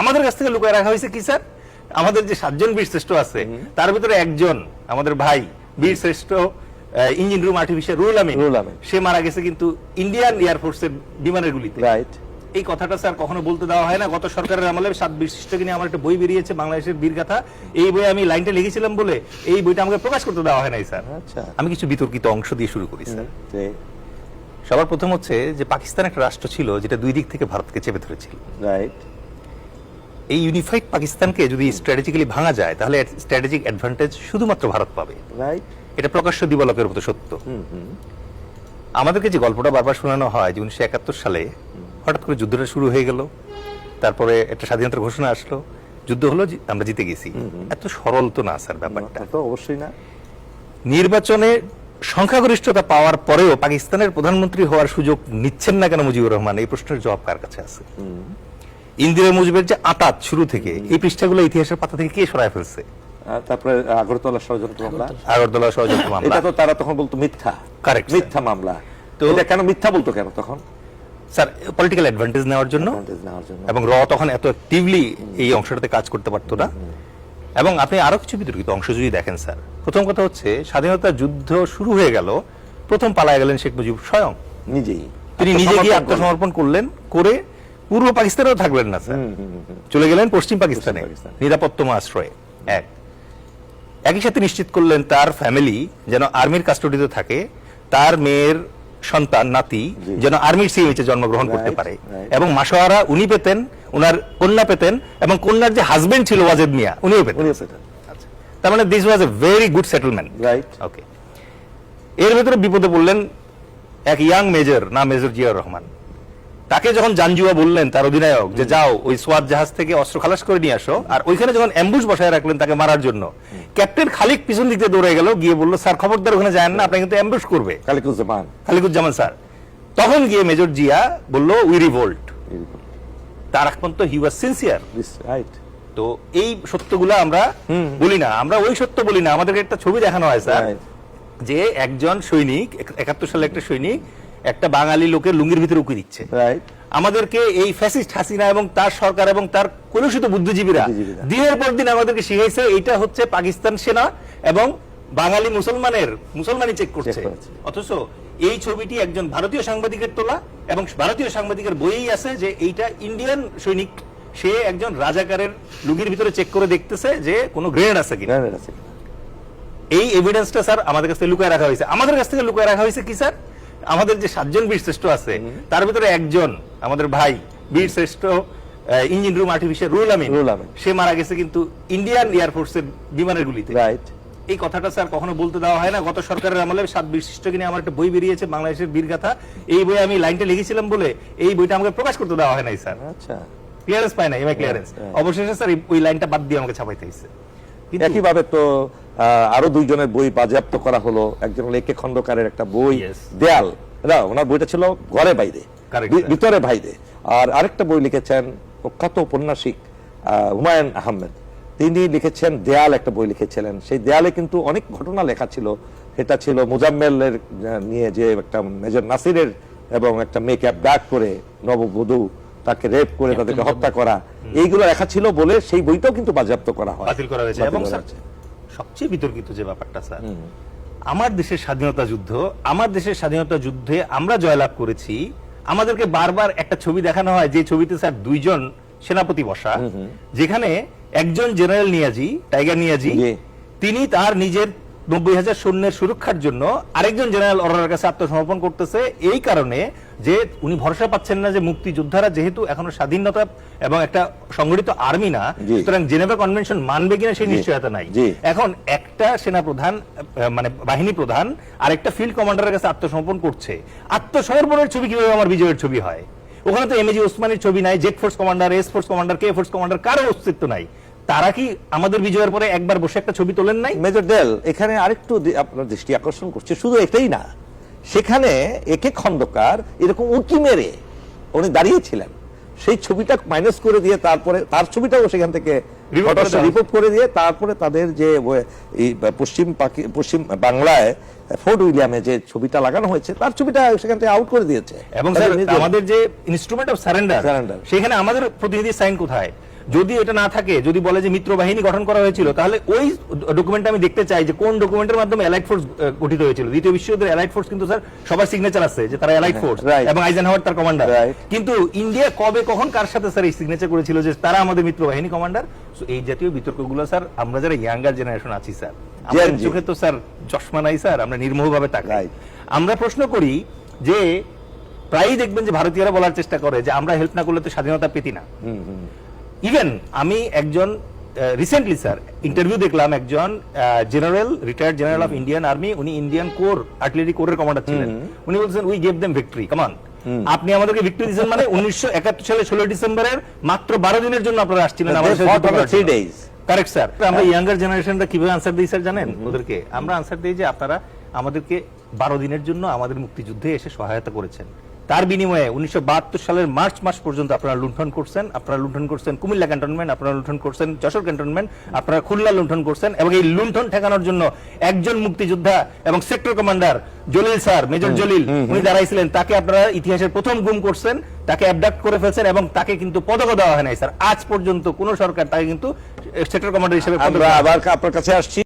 আমাদের কাছ থেকে লুকায় রাখা হয়েছে কি স্যার? আমাদের যে 7 জন বীর শ্রেষ্ঠ আছে তার ভিতরে একজন আমাদের ভাই বীর শ্রেষ্ঠ engine room artificial Ruhul Amin, সে মারা গেছে কিন্তু ইন্ডিয়ান এয়ারফোর্সের বিমানের গুলিতে। রাইট। এই কথাটা স্যার কখনো বলতে দেওয়া হয় না। গত সরকারের আমলে 7 বীর শ্রেষ্ঠকে নিয়ে আমার একটা বই বেরিয়েছে, বাংলাদেশের বীরগাথা। এই বই আমি লাইনটা লিখেছিলাম বলে এই বইটা আমাকে প্রকাশ করতে দেওয়া হয় নাই স্যার। আচ্ছা, আমি কিছু বিতর্কিত অংশ দিয়ে শুরু করি স্যার। সবার প্রথম হচ্ছে যে পাকিস্তান একটা রাষ্ট্র ছিল যেটা দুই দিক থেকে ভারতকে চেপে ধরেছিল। রাইট। এই ইউনিফাইড পাকিস্তানকে যদি স্ট্র্যাটেজিক্যালি ভাঙা যায় তাহলে স্ট্র্যাটেজিক অ্যাডভান্টেজ শুধুমাত্র ভারত পাবে। রাইট। এটা প্রকাশ্য দিবালোকের মতো সত্য। আমাদেরকে যে গল্পটা বারবার শোনানো হয় যে 1971 সালে হঠাৎ করে যুদ্ধটা শুরু হয়ে গেল, তারপরে একটা স্বাধীনতার ঘোষণা আসলো, যুদ্ধ হলো, আমরা জিতে গেছি। এত সরল তো না স্যার ব্যাপারটা। তো অবশ্যই না। নির্বাচনে সংখ্যাগরিষ্ঠতা পাওয়ার পরেও পাকিস্তানের প্রধানমন্ত্রী হওয়ার সুযোগ নিচ্ছেন না কেন মুজিবুর রহমান? এই প্রশ্নের জবাব কার কাছে আছে? ইন্দিরা মুজিবের যে আঁতাত শুরু থেকে, এই পৃষ্ঠাগুলো ইতিহাসের পাতা থেকে কে সরায় ফেলছে? তারপরে আগরতলা ষড়যন্ত্র মামলা। আগরতলা ষড়যন্ত্র মামলা, এটা তো তারা তখন বলতো মিথ্যা। কারেক্ট, মিথ্যা মামলা। তো এটা কেন মিথ্যা বলতো কেন তখন? স্যার পলিটিক্যাল অ্যাডভান্টেজ নেওয়ার জন্য। এবং র তখন এত অ্যাক্টিভলি এই অংশটাতে কাজ করতে পারতো না। এবং আপনি আরো কিছু বিতর্কিত অংশ যদি দেখেন স্যার, প্রথম কথা হচ্ছে স্বাধীনতা যুদ্ধ শুরু হয়ে গেল, প্রথম পালায় গেলেন শেখ মুজিব স্বয়ং নিজেই। তিনি নিজে গিয়ে আত্মসমর্পণ করলেন, করে পূর্ব পাকিস্তানেও থাকলেন না স্যার, চলে গেলেন পশ্চিম পাকিস্তানে নিরাপত্তম আশ্রয়ে। একই সাথে নিশ্চিত করলেন তার ফ্যামিলি যেন আর্মির কাস্টডিতে থাকে, তার মেয়ের সন্তান নাতি যেন আর্মির সিএইচে জন্মগ্রহণ করতে পারে, এবং মাসোয়ারা উনি পেতেন, উনার কন্যা পেতেন, এবং কন্যার যে হাজবেন্ড ছিল ওয়াজেদ মিয়া উনিও পেতেন। তার মানে this was a very good settlement. Right. Okay. এর ভিতরে বিপদে পড়লেন এক ইয়াং মেজর, নাম মেজর জিয়াউর রহমান। তাকে যখন জানজুয়া বললেন তার অধিনায়ক যে যাও ওই সোয়াত জাহাজ থেকে অস্ত্র খালাস করে নিয়ে আসো, আর ওইখানে যখন অ্যাম্বুশ বসায় রাখলেন তাকে মারার জন্য, ক্যাপ্টেন খালিক পিছন দিক দিয়ে দৌড়ে গেল, গিয়ে বলল স্যার খবরদার ওখানে যান না, আপনাকে কিন্তু অ্যাম্বুশ করবে খালিকুজ্জামান স্যার। তখন গিয়ে মেজর জিয়া বলল উই রিভোল্ট। তার আগ পর্যন্ত হি ওয়াজ সিনসিয়ার। রাইট। তো এই সত্যগুলো আমরা বলি না, আমরা ওই সত্য বলি না। আমাদেরকে একটা ছবি দেখানো হয় স্যার, যে একজন সৈনিক 71 সালে একটা সৈনিক একটা বাঙালি লোকের লুঙ্গির ভিতরে উকি দিচ্ছে। আমাদেরকে এই ফ্যাসিস্ট হাসিনা এবং তার সরকার এবং তার কলুষিত বুদ্ধিজীবীরা দিনের পর দিন আমাদেরকে শিখাইছে এইটা হচ্ছে পাকিস্তান সেনা এবং বাঙালি মুসলমানই চেক করছে। অথচ এই ছবিটি একজন ভারতীয় সাংবাদিকের তোলা, এবং ভারতীয় সাংবাদিকের বইয়েই আছে যে এইটা ইন্ডিয়ান সৈনিক, সে একজন রাজাকারের লুঙ্গির ভিতরে চেক করে দেখতেছে যে কোনো গ্রেনেড আছে কিনা। এই এভিডেন্সটা স্যার আমাদের কাছ থেকে লুকায় রাখা হয়েছে। আমাদের কাছ থেকে লুকায় রাখা হয়েছে কি স্যার? আমাদের যে 7 জন বীর শ্রেষ্ঠ আছে তার ভিতরে একজন আমাদের ভাই বীর শ্রেষ্ঠ engine room artificial Ruhul Amin, সে মারা গেছে কিন্তু ইন্ডিয়ান এয়ারফোর্সের বিমানের গুলিতে। রাইট। এই কথাটা স্যার কখনো বলতে দেওয়া হয় না। গত সরকারের আমলে 7 বীর শ্রেষ্ঠকে নিয়ে আমার একটা বই বেরিয়েছে, বাংলাদেশের বীরগাথা। এই বই আমি লাইনটা লিখেছিলাম বলে এই বইটা আমাকে প্রকাশ করতে দেওয়া হয় নাই স্যার। আচ্ছা, ক্লিয়ারেন্স পায় না, এমআই ক্লিয়ারেন্স। অবশেষে স্যার ওই লাইনটা বাদ দিয়ে আমাকে ছাপাইতে হয়েছে। একইভাবে তো আরো 2 জনের বই বাজেয়াপ্ত করা হলো। একজন হলো একে খন্দকারের একটা বই দেয়াল, ওনার বইটা ছিল ঘরে বাইরে, ভিতরে বাইরে। আর আরেকটা বই লিখেছেন প্রখ্যাত ঔপন্যাসিক হুমায়ুন আহমেদ, তিনি লিখেছেন দেয়াল, একটা বই লিখেছিলেন। সেই দেয়ালে কিন্তু অনেক ঘটনা লেখা ছিল। এটা ছিল মোজাম্মেলের নিয়ে, যে একটা মেজর নাসিরের এবং একটা মেয়েকে ব্যাক করে নববধূ তাকে রেপ করে তাদেরকে হত্যা করা, এইগুলো লেখা ছিল বলে সেই বইটাও কিন্তু বাজেয়াপ্ত করা হয়, বাতিল করা হয়েছে। এবং সবচেয়ে বিতর্কিত যে ব্যাপারটা স্যার, আমার দেশের স্বাধীনতা যুদ্ধে আমরা জয়লাভ করেছি। আমাদেরকে বারবার একটা ছবি দেখানো হয় যে ছবিতে স্যার 2 জন সেনাপতি বসা, যেখানে একজন জেনারেল নিয়াজি, টাইগার নিয়াজি, তিনি তার নিজের 90,000 সৈন্যের সুরক্ষার জন্য আরেকজন জেনারেল অরোরার কাছে আত্মসমর্পণ করতেছে, এই কারণে যে উনি ভরসা পাচ্ছেন না যে মুক্তিযোদ্ধারা যেহেতু এখনো স্বাধীনতা এবং একটা সংগঠিত আর্মি না, সুতরাং জেনেভা কনভেনশন মানবে কিনা সেই নিশ্চয়তা নাই। এখন একটা সেনা প্রধান মানে বাহিনী প্রধান আরেকটা ফিল্ড কমান্ডারের কাছে আত্মসমর্পণ করছে। আত্মসমর্পণের ছবি কিভাবে আমার বিজয়ের ছবি হয়? ওখানে তো এমএজি ওসমানীর ছবি নাই, Z force commander, S force commander, K force commander, কারো অস্তিত্ব নাই। তারা কি আমাদের বিজয়ের পরে একবার বসে একটা ছবি তোলেন নাই? মেজর ডেল, এখানে আরেকটু আপনার দৃষ্টি আকর্ষণ করছে, শুধু এটাই না, সেখানে একে খন্দকার এরকম উঁকি মেরে উনি দাঁড়িয়েছিলেন, সেই ছবিটা মাইনাস করে দিয়ে তারপরে তার ছবিটাও সেখান থেকে রিপোর্ট করে দিয়ে তারপরে তাদের যে পশ্চিম বাংলায় ফোর্ট উইলিয়ামে যে ছবিটা লাগানো হয়েছে তার ছবিটা সেখান থেকে আউট করে দিয়েছে। এবং আমাদের যে ইনস্ট্রুমেন্ট অফ সারেন্ডার, সেখানে আমাদের প্রতিনিধি সাইন কোথায়? যদি এটা না থাকে, যদি বলে যে মিত্র বাহিনী গঠন করা হয়েছিল, তাহলে ওই ডকুমেন্ট আমি দেখতে চাই যে কোন ডকুমেন্টের মাধ্যমে অ্যালাইড ফোর্স গঠিত হয়েছিল। দ্বিতীয় বিশ্বযুদ্ধের অ্যালাইড ফোর্স কিন্তু স্যার সবার সিগনেচার আছে যে তারা অ্যালাইড ফোর্স, এবং আইজেনহাওয়ার তার কমান্ডার। কিন্তু ইন্ডিয়া কবে কখন কার সাথে স্যার এই সিগনেচার করেছিল যে তারা আমাদের মিত্র বাহিনী কমান্ডার? এই জাতীয় বিতর্কগুলো স্যার আমরা যারা ইয়াঙ্গার জেনারেশন আছি স্যার, আমাদের চোখে তো স্যার চশমা নাই স্যার, আমরা নির্মোহভাবে তাকাই। আমরা প্রশ্ন করি যে প্রায়ই দেখবেন যে ভারতীয়রা বলার চেষ্টা করে যে আমরা হেল্প না করলে তো স্বাধীনতা পেতি না। ইভেন আমি একজন রিসেন্টলি স্যার ইন্টারভিউ দেখলাম, একজন general, retired general of Indian army, উনি ইন্ডিয়ান কোর আর্টিলারি কোরের কমান্ডার ছিলেন। উনি বলছেন উই গেভ দেম ভিক্টরি, কামান আপনি আমাদেরকে ভিক্টরি দিয়েছেন, মানে 1971 সালে 16 ডিসেম্বরের মাত্র 12 দিনের জন্য আপনারা আসছিলেন আমাদের সাথে 3 days। Correct sir. আমরা ইয়াঙ্গার জেনারেশনরা কিভাবে আনসার দিই স্যার জানেন? ওদেরকে আমরা আনসার দিই যে আপনারা আমাদেরকে 12 দিনের জন্য আমাদের মুক্তিযুদ্ধে এসে সহায়তা করেছেন, তার বিনিময়ে 1972 সালের মার্চ মাস পর্যন্ত আপনারা লুণ্ঠন করছেন কুমিল্লা ক্যান্টনমেন্ট, আপনারা লুণ্ঠন করছেন যশোর ক্যান্টনমেন্ট, আপনারা খুলনা লুণ্ঠন করছেন, এবং এই লুণ্ঠন ঠেকানোর জন্য একজন মুক্তিযোদ্ধা এবং sector commander Jalil sir, major Jalil, উনি দাঁড়াইছিলেন, তাকে আপনারা ইতিহাসের প্রথম গুম করছেন, তাকে অ্যাবডাক্ট করে ফেলছেন, এবং তাকে কিন্তু পদকও দেওয়া হয় নাই স্যার। আজ পর্যন্ত কোন সরকার তাকে কিন্তু সেক্টর কমান্ডার হিসেবে। আমরা আবার আপনার কাছে আসছি।